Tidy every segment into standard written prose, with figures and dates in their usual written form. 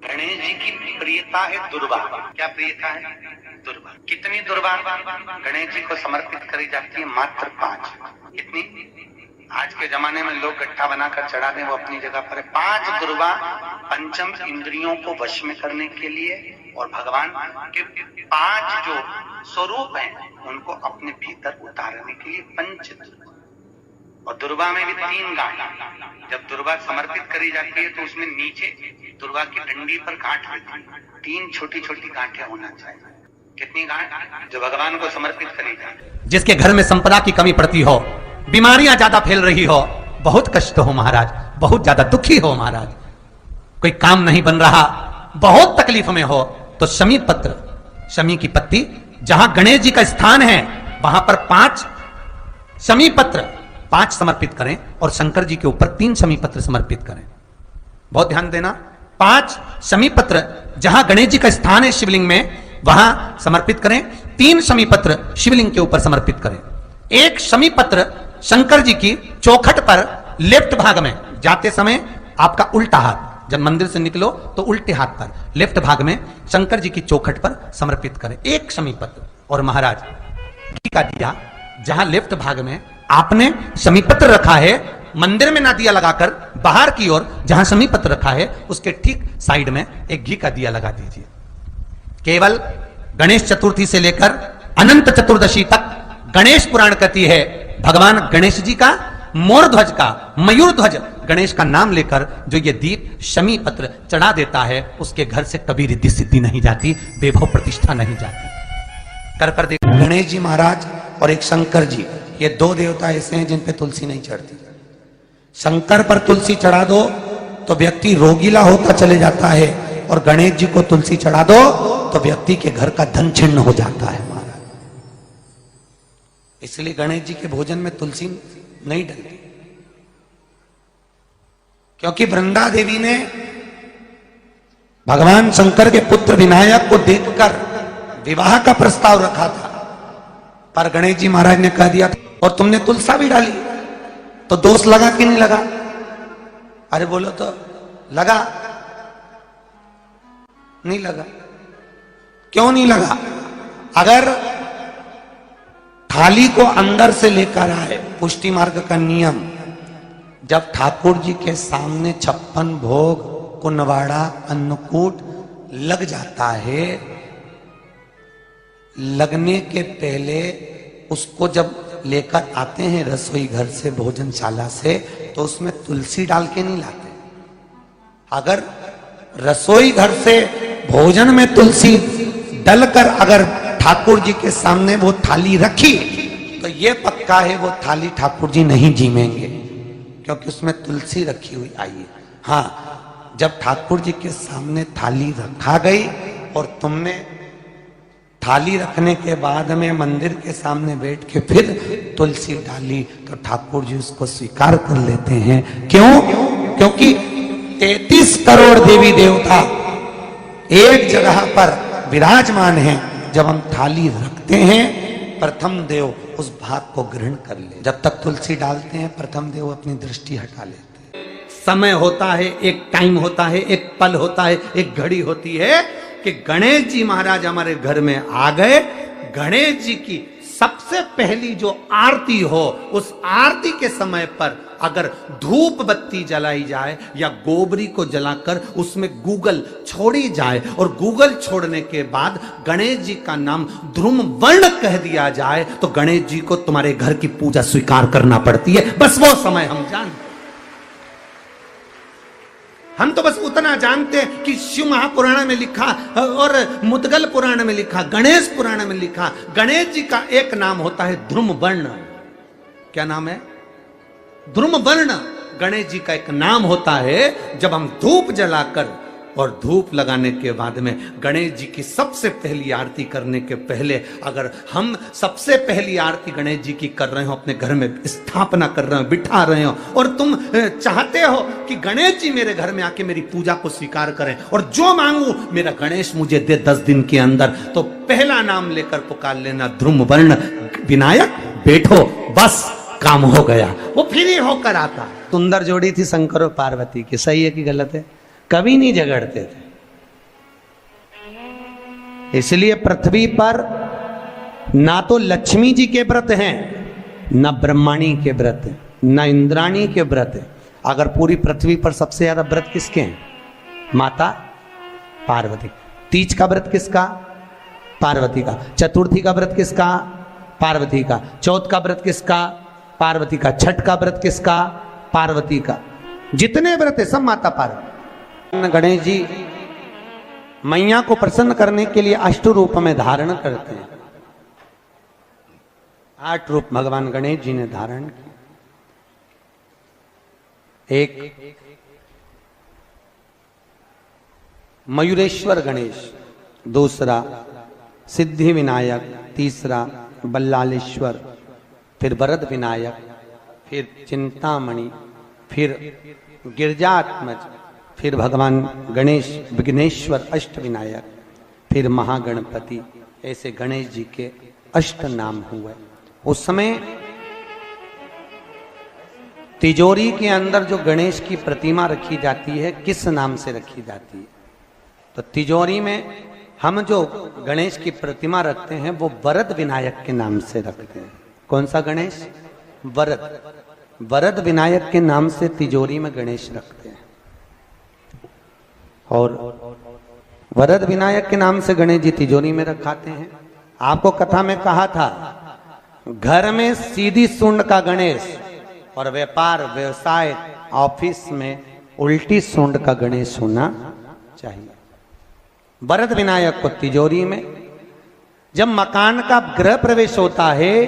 गणेश जी की प्रियता है दुर्वा। क्या प्रियता है? दुर्वा। कितनी दुर्वा गणेश जी को समर्पित करी जाती है? मात्र 5। कितनी? आज के जमाने में लोग गट्ठा बनाकर चढ़ा दें, वो अपनी जगह पर है। 5 दुर्वा पंचम इंद्रियों को वश में करने के लिए और भगवान के 5 जो स्वरूप हैं उनको अपने भीतर उतारने के लिए 5 दुर्वा। और दुर्वा में भी 3 गांठ। जब दुर्वा समर्पित करी जाती है तो उसमें नीचे दुर्वा की डंडी पर गांठ रहती है। 3 छोटी छोटी गांठें होना चाहिए। कितनी गांठ? जो भगवान को समर्पित करी जाए। जिसके घर में संपदा की कमी पड़ती हो, बीमारियां ज्यादा फैल रही हो, बहुत कष्ट हो महाराज, बहुत ज्यादा दुखी हो महाराज, कोई काम नहीं बन रहा, बहुत तकलीफ में हो, तो शमी पत्र, शमी की पत्ती, जहां गणेश जी का स्थान है वहां पर 5 शमी पत्र 5 समर्पित करें और शंकर जी के ऊपर 3 शमी पत्र समर्पित करें। बहुत ध्यान देना, 5 शमी पत्र जहां गणेश जी का स्थान है शिवलिंग में वहां समर्पित करें, 3 शमी पत्र शिवलिंग के ऊपर समर्पित करें। 1 शमी पत्र शंकर जी की चौखट पर लेफ्ट भाग में, जाते समय आपका उल्टा हाथ, जब मंदिर से निकलो तो उल्टे हाथ पर लेफ्ट भाग में शंकर जी की चौखट पर समर्पित करें 1 शमी पत्र। और महाराज घी का दिया जहां लेफ्ट भाग में आपने शमी पत्र रखा है, मंदिर में ना दिया लगाकर बाहर की ओर जहां शमी पत्र रखा है उसके ठीक साइड में एक घी का दिया लगा दीजिए। केवल गणेश चतुर्थी से लेकर अनंत चतुर्दशी तक गणेश पुराण कहती है भगवान गणेश जी का, मोर ध्वज का, मयूर ध्वज गणेश का नाम लेकर जो ये दीप शमी पत्र चढ़ा देता है उसके घर से कभी रिद्धि सिद्धि नहीं जाती, वैभव प्रतिष्ठा नहीं जाती। कर देखो, गणेश जी महाराज और एक शंकर जी, ये 2 देवता ऐसे हैं जिन पे तुलसी नहीं चढ़ती। शंकर पर तुलसी चढ़ा दो तो व्यक्ति रोगीला होता चले जाता है, और गणेश जी को तुलसी चढ़ा दो तो व्यक्ति के घर का धन छिन्न हो जाता है महाराज। इसलिए गणेश जी के भोजन में तुलसी नहीं डलती, क्योंकि वृंदा देवी ने भगवान शंकर के पुत्र विनायक को देखकर विवाह का प्रस्ताव रखा था, पर गणेश जी महाराज ने कह दिया और तुमने तुलसा भी डाली, तो दोष लगा कि नहीं लगा? अरे बोलो तो लगा? नहीं लगा। क्यों नहीं लगा? अगर थाली को अंदर से लेकर आए, पुष्टि मार्ग का नियम, जब ठाकुर जी के सामने 56 भोग, कुनवाड़ा, अन्नकूट लग जाता है, लगने के पहले उसको जब लेकर आते हैं रसोई घर से, भोजनशाला से, तो उसमें तुलसी डाल के नहीं लाते। अगर रसोई घर से भोजन में तुलसी डलकर अगर ठाकुर जी के सामने वो थाली रखी तो ये पक्का है वो थाली ठाकुर जी नहीं जीमेंगे, क्योंकि उसमें तुलसी रखी हुई आई है। हाँ, जब ठाकुर जी के सामने थाली रखा गई और तुमने थाली रखने के बाद में मंदिर के सामने बैठ के फिर तुलसी डाली तो ठाकुर जी उसको स्वीकार कर लेते हैं। क्यों? क्योंकि 33 करोड़ देवी देवता एक जगह पर विराजमान हैं। जब हम थाली रखते हैं प्रथम देव उस भाग को ग्रहण कर ले। जब तक तुलसी डालते हैं प्रथम देव अपनी दृष्टि हटा लेते हैं। समय होता है, एक टाइम होता है, एक पल होता है, एक घड़ी होती है कि गणेश जी महाराज हमारे घर में आ गए। गणेश जी की सबसे पहली जो आरती हो, उस आरती के समय पर अगर धूप बत्ती जलाई जाए या गोबरी को जलाकर उसमें गूगल छोड़ी जाए और गूगल छोड़ने के बाद गणेश जी का नाम ध्रुम वर्ण कह दिया जाए तो गणेश जी को तुम्हारे घर की पूजा स्वीकार करना पड़ती है। बस वो समय हम जानते, हम तो बस उतना जानते हैं कि शिव महापुराण में लिखा और मुद्गल पुराण में लिखा, गणेश पुराण में लिखा, गणेश जी का एक नाम होता है ध्रुम वर्ण। क्या नाम है? ध्रुम वर्ण गणेश जी का एक नाम होता है। जब हम धूप जलाकर और धूप लगाने के बाद में गणेश जी की सबसे पहली आरती करने के पहले अगर हम सबसे पहली आरती गणेश जी की कर रहे हो, अपने घर में स्थापना कर रहे हो, बिठा रहे हो, और तुम चाहते हो कि गणेश जी मेरे घर में आके मेरी पूजा को स्वीकार करें और जो मांगू मेरा गणेश मुझे दे 10 दिन के अंदर, तो पहला नाम लेकर पुकार लेना ध्रुम वर्ण विनायक, बैठो, बस काम हो गया। वो फ्री होकर आता। सुंदर जोड़ी थी शंकर और पार्वती की, सही है कि गलत है? कभी नहीं झगड़ते थे, इसलिए पृथ्वी पर ना तो लक्ष्मी जी के व्रत हैं, न ब्रह्माणी के व्रत हैं, न इंद्राणी के व्रत हैं। अगर पूरी पृथ्वी पर सबसे ज्यादा व्रत किसके हैं? माता पार्वती। तीज का व्रत किसका? पार्वती का। चतुर्थी का व्रत किसका? पार्वती का। चौथ का व्रत किसका? पार्वती का। छठ का व्रत किसका? पार्वती का। जितने व्रत है सब माता पार्वती। गणेश जी मैया को प्रसन्न करने के लिए अष्ट रूप में धारण करते हैं। 8 रूप भगवान गणेश जी ने धारण किए। एक मयूरेश्वर गणेश, दूसरा सिद्धि विनायक, तीसरा बल्लालेश्वर, फिर वरद विनायक, फिर चिंतामणि, फिर गिरजात्मज, फिर भगवान गणेश विघ्नेश्वर अष्ट विनायक, फिर महागणपति। ऐसे गणेश जी के अष्ट नाम हुए। उस समय तिजोरी के अंदर जो गणेश की प्रतिमा रखी जाती है किस नाम से रखी जाती है? तो तिजोरी में हम जो गणेश की प्रतिमा रखते हैं वो वरद विनायक के नाम से रखते हैं। कौन सा गणेश? वरद। वरद विनायक के नाम से तिजोरी में गणेश रखते हैं। और वरद विनायक के नाम से गणेश जी तिजोरी में रखाते हैं। आपको कथा में कहा था, घर में सीधी सूंड का गणेश और व्यापार व्यवसाय ऑफिस में उल्टी सूंड का गणेश होना चाहिए। वरद विनायक को तिजोरी में। जब मकान का गृह प्रवेश होता है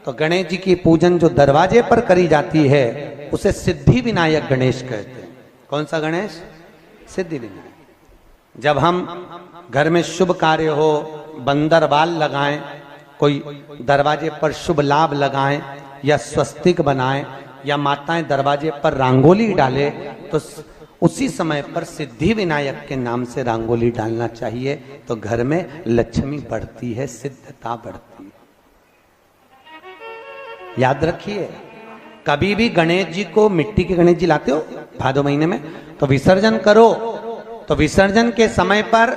तो गणेश जी की पूजन जो दरवाजे पर करी जाती है उसे सिद्धि विनायक गणेश कहते हैं। कौन सा गणेश? सिद्धि विनायक। जब हम घर में शुभ कार्य हो, बंदरवाल लगाएं, कोई दरवाजे पर शुभ लाभ लगाएं या स्वस्तिक बनाएं या माताएं दरवाजे पर रंगोली डाले तो उसी समय पर सिद्धि विनायक के नाम से रंगोली डालना चाहिए। तो घर में लक्ष्मी बढ़ती है, सिद्धता बढ़ती है। याद रखिए, कभी भी गणेश जी को, मिट्टी के गणेश जी लाते हो भादो महीने में, तो विसर्जन करो तो विसर्जन के समय पर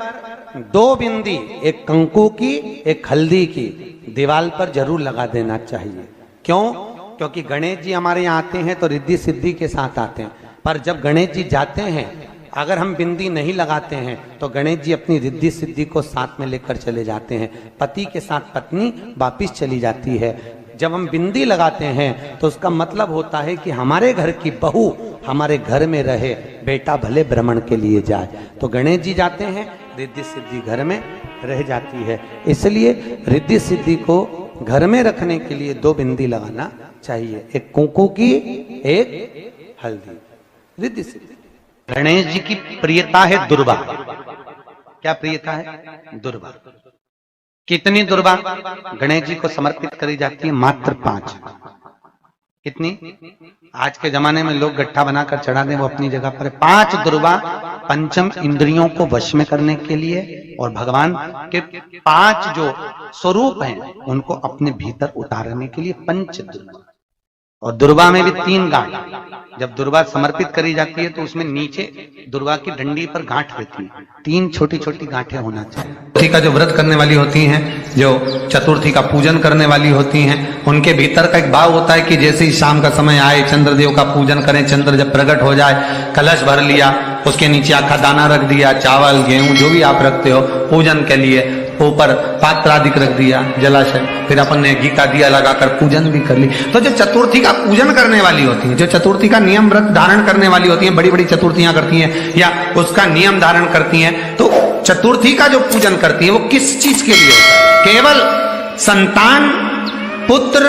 2 बिंदी, एक कंकु की एक हल्दी की, दीवार पर जरूर लगा देना चाहिए। क्यों? क्योंकि गणेश जी हमारे यहाँ आते हैं तो रिद्धि सिद्धि के साथ आते हैं। पर जब गणेश जी जाते हैं, अगर हम बिंदी नहीं लगाते हैं तो गणेश जी अपनी रिद्धि सिद्धि को साथ में लेकर चले जाते हैं। पति के साथ पत्नी वापिस चली जाती है। जब हम बिंदी लगाते हैं तो उसका मतलब होता है कि हमारे घर की बहू हमारे घर में रहे, बेटा भले भ्रमण के लिए जाए। तो गणेश जी जाते हैं, रिद्धि सिद्धि घर में रह जाती है। इसलिए रिद्धि सिद्धि को घर में रखने के लिए 2 बिंदी लगाना चाहिए, एक कुंकू की, एक हल्दी। रिद्धि सिद्धि। गणेश जी की प्रियता है दुर्वा। क्या प्रियता है? दुर्वा। कितनी दुर्वा गणेश जी को समर्पित करी जाती है? मात्र 5। कितनी? आज के जमाने में लोग गट्ठा बनाकर चढ़ा दें, वो अपनी जगह पर 5 दुर्वा पंचम इंद्रियों को वश में करने के लिए और भगवान के 5 जो स्वरूप हैं उनको अपने भीतर उतारने के लिए 5 दुर्वा। और दुर्वा में भी 3 गांठ। जब दुर्वा समर्पित करी जाती है तो उसमें नीचे दुर्वा की डंडी पर गांठ रहती है, 3 छोटी छोटी गांठें होना चाहिए। चतुर्थी का जो व्रत करने वाली होती हैं, जो चतुर्थी का पूजन करने वाली होती हैं, उनके भीतर का एक भाव होता है कि जैसे ही शाम का समय आए चंद्रदेव का पूजन करें। चंद्र जब प्रकट हो जाए, कलश भर लिया, उसके नीचे आखा दाना रख दिया, चावल गेहूं जो भी आप रखते हो पूजन के लिए, ऊपर पात्र आदि रख दिया, जलाशय, फिर अपन ने घी का दिया लगाकर पूजन भी कर ली। तो जो चतुर्थी का पूजन करने वाली होती है, जो चतुर्थी का नियम व्रत धारण करने वाली होती है, बड़ी बड़ी चतुर्थियां करती हैं या उसका नियम धारण करती हैं, तो चतुर्थी का जो पूजन करती है वो किस चीज के लिए होता है? केवल संतान, पुत्र,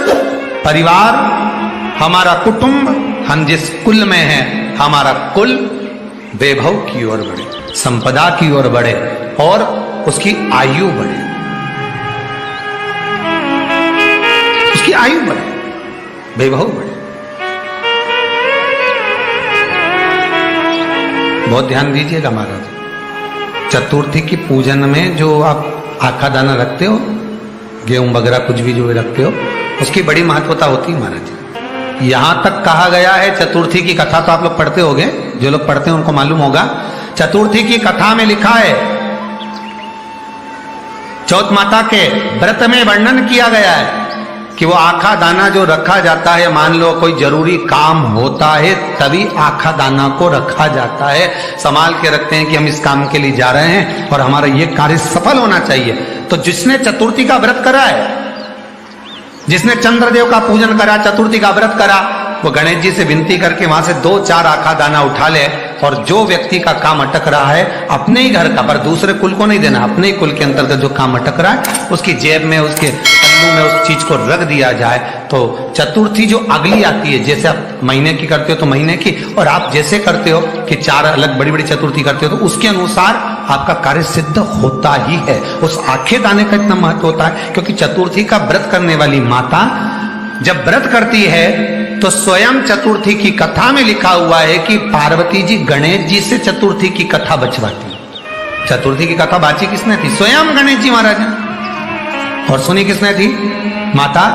परिवार, हमारा कुटुंब, हम जिस कुल में हैं, हमारा कुल वैभव की ओर बढ़े, संपदा की ओर बढ़े और उसकी आयु बढ़े, उसकी आयु बढ़े, वैभव बढ़े। बहुत ध्यान दीजिएगा महाराज, चतुर्थी की पूजन में जो आप आखा दाना रखते हो, गेहूं वगैरह कुछ भी जो रखते हो, उसकी बड़ी महत्वता होती है महाराज। यहां तक कहा गया है, चतुर्थी की कथा तो आप लोग पढ़ते होंगे, जो लोग पढ़ते हैं उनको मालूम होगा। चतुर्थी की कथा में लिखा है चौथ माता के व्रत में वर्णन किया गया है कि वो आखा दाना जो रखा जाता है, मान लो कोई जरूरी काम होता है तभी आखा दाना को रखा जाता है, संभाल के रखते हैं कि हम इस काम के लिए जा रहे हैं और हमारा ये कार्य सफल होना चाहिए। तो जिसने चतुर्थी का व्रत करा है, जिसने चंद्रदेव का पूजन करा, चतुर्थी का व्रत करा, वो गणेश जी से विनती करके वहां से 2-4 आखा दाना उठा ले, और जो व्यक्ति का काम अटक रहा है अपने ही घर का, पर दूसरे कुल को नहीं देना, अपने ही कुल के अंतर्गत जो काम अटक रहा है उसकी जेब में, उसके पल्लू में उस चीज को रख दिया जाए। तो चतुर्थी जो अगली आती है, जैसे आप महीने की करते हो तो महीने की, और आप जैसे करते हो कि 4 अलग बड़ी बड़ी चतुर्थी करते हो तो उसके अनुसार आपका कार्य सिद्ध होता ही है। उस आखे दाने का इतना महत्व होता है क्योंकि चतुर्थी का व्रत करने वाली माता जब व्रत करती है तो स्वयं चतुर्थी की कथा में लिखा हुआ है कि पार्वती जी गणेश जी से चतुर्थी की कथा बचवाती। चतुर्थी की कथा बाची किसने थी? स्वयं गणेश जी महाराज ने। और सुनी किसने थी? माता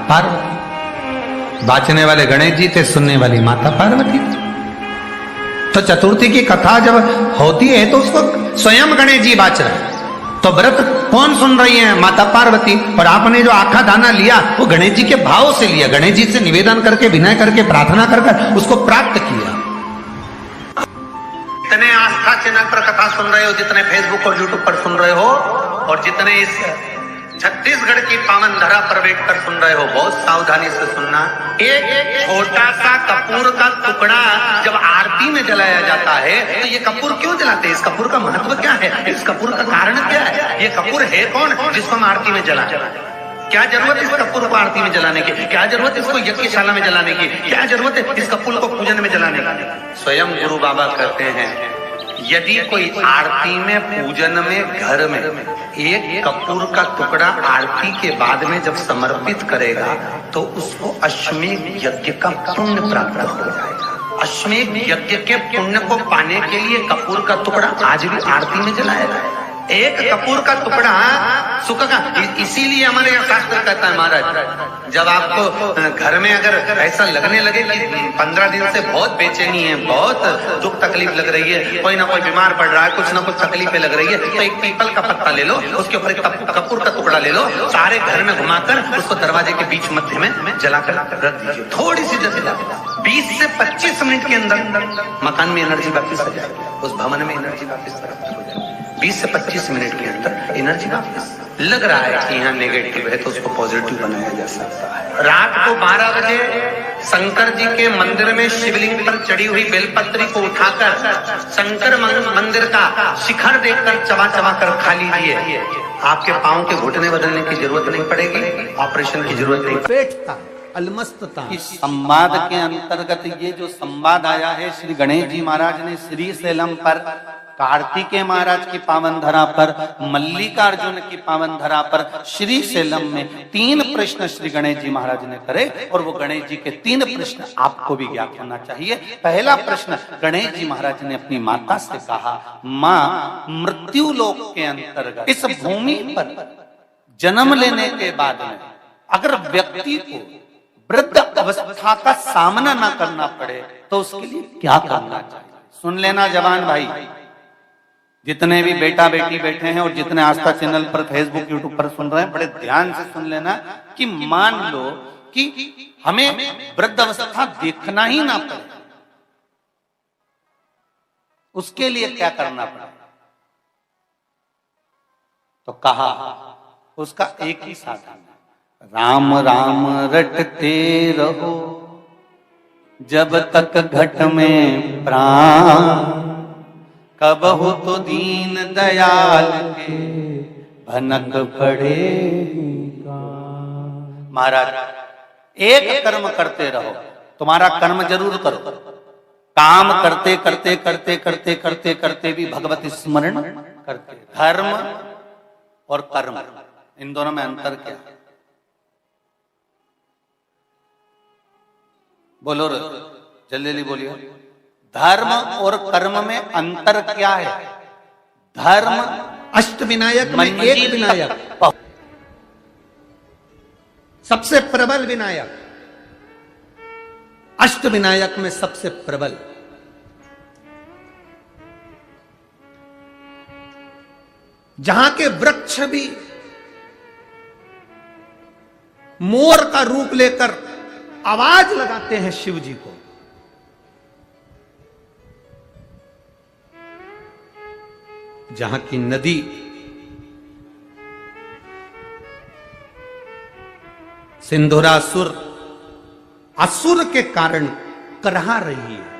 पार्वती। बाचने वाले गणेश जी थे, सुनने वाली माता पार्वती। तो चतुर्थी की कथा जब होती है तो उसको स्वयं गणेश जी बाच रहे हैं। तो व्रत कौन सुन रही है? माता पार्वती। और आपने जो आखा दाना लिया वो गणेश जी के भाव से लिया, गणेश जी से निवेदन करके, विनय करके, प्रार्थना कर उसको प्राप्त किया। जितने आस्था चैनल पर कथा सुन रहे हो, जितने फेसबुक और यूट्यूब पर सुन रहे हो, और जितने इस छत्तीसगढ़ की पावन धरा पर बैठकर सुन रहे हो, बहुत सावधानी से सुनना। एक छोटा सा कपूर का टुकड़ा जब आरती में जलाया जाता है तो ये कपूर क्यों जलाते हैं? इस कपूर का महत्व क्या है? इस कपूर का कारण क्या है? ये कपूर है कौन जिसको हम आरती में जला? क्या जरूरत इस कपूर को आरती में जलाने की? क्या जरूरत इसको यज्ञशाला में जलाने की? क्या जरूरत है इस कपूर को पूजन में जलाने की? स्वयं गुरु बाबा कहते हैं यदि कोई आरती में, पूजन में, घर में एक कपूर का टुकड़ा आरती के बाद में जब समर्पित करेगा तो उसको अश्वमेध यज्ञ का पुण्य प्राप्त हो जाएगा। अश्वमेध यज्ञ के पुण्य को पाने के लिए कपूर का टुकड़ा आज भी आरती में जलाया जाएगा। एक कपूर का टुकड़ा सुखा, इसीलिए हमारे यहाँ शास्त्र कहता है महाराज, जब आपको घर में अगर ऐसा लगने लगे कि 15 दिन से बहुत बेचैनी है, बहुत दुख तकलीफ लग रही है, कोई ना कोई बीमार पड़ रहा है, कुछ ना कुछ तकलीफें लग रही है, तो एक पीपल का पत्ता ले लो, उसके ऊपर एक कपूर का टुकड़ा ले लो, सारे घर में घुमाकर उसको दरवाजे के बीच मध्य में जलाकर रख दीजिए। थोड़ी सी जला 20 से 25 मिनट के अंदर मकान में एनर्जी वापिस आ जाएगी, उस भवन में एनर्जी वापिस हो जाएगी। 20 से 25 मिनट के अंदर एनर्जी वापस। लग रहा है कि यहाँ नेगेटिव है तो उसको पॉजिटिव बनाया जा सकता है। रात को 12 बजे शंकर जी के मंदिर में शिवलिंग पर चढ़ी हुई बेलपत्री को उठाकर शंकर मंदिर का शिखर देखकर चबा चबा कर खा लीजिए। आपके पांव के घुटने बदलने की जरूरत नहीं पड़ेगी, ऑपरेशन की जरूरत नहीं। पेटता अलमस्तता। इस संवाद के अंतर्गत ये जो संवाद आया है श्री गणेश जी महाराज ने श्री शैलम पर, कार्तिकेय महाराज की पावन धरा पर, मल्लिकार्जुन की पावन धरा पर, श्री शैलम में 3 प्रश्न श्री गणेश जी महाराज ने करे, और वो गणेश जी के 3 प्रश्न आपको भी ज्ञात होना चाहिए। पहला प्रश्न गणेश जी महाराज ने अपनी माता से कहा, माँ, मृत्यु लोक के अंतर्गत इस भूमि पर जन्म लेने के बाद में अगर व्यक्ति को वृद्ध अवस्था का सामना ना करना पड़े तो उसके लिए क्या करना चाहिए? सुन लेना जवान भाई, जितने भी बेटा बेटी बैठे हैं और जितने आस्था चैनल पर, फेसबुक, यूट्यूब पर सुन रहे हैं, बड़े ध्यान से सुन लेना कि मान लो कि हमें वृद्ध अवस्था देखना ही ना पड़े, उसके लिए क्या करना पड़े? तो कहा उसका एक ही साधन, राम राम रटते रहो जब तक घट में प्राण, कब हो तो दीन दयाल के भनक पड़ेगा। महाराज, एक कर्म करते रहो, तुम्हारा कर्म जरूर करो, काम करते करते करते करते करते करते भी भगवत स्मरण करते। धर्म और कर्म, इन दोनों में अंतर क्या है? बोलो जल्दी जल्दी बोलिए। धर्म और कर्म में अंतर क्या है? धर्म अष्टविनायक में एक विनायक, सबसे प्रबल विनायक, अष्टविनायक में सबसे प्रबल। जहां के वृक्ष भी मोर का रूप लेकर आवाज लगाते हैं शिव जी को, जहां की नदी सिंधुरासुर असुर के कारण करहा रही है,